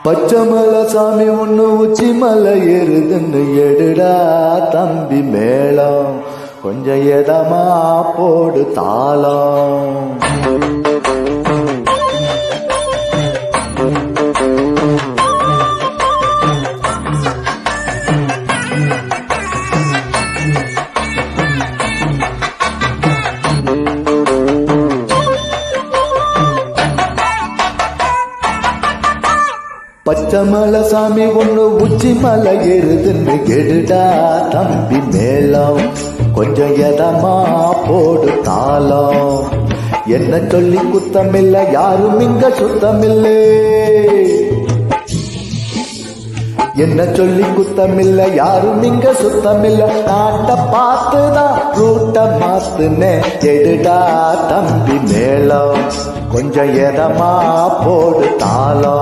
பச்சை மலை சாமி ஒண்ணு உச்சி மலை ஏறுதுன்னு எடுடா தம்பி மேளம், கொஞ்சம் எதமா போடு தாளம். பச்சை மலை சாமி ஒண்ணு உச்சி மலை ஏறுதுன்னு எடுடா தம்பி மேளம், கொஞ்சம் எதமா போடு தாளம். என்ன சொல்லி குத்தமில்ல, யாரும் இங்க சுத்தமில்லை. என்ன சொல்லி குத்தமில்ல, யாரும் இங்க சுத்தமில்ல. நாட்ட பார்த்துதான் ரூட்ட மாத்துனே, எடுடா தம்பி மேளம், கொஞ்சம் எதமா போடு தாளம்.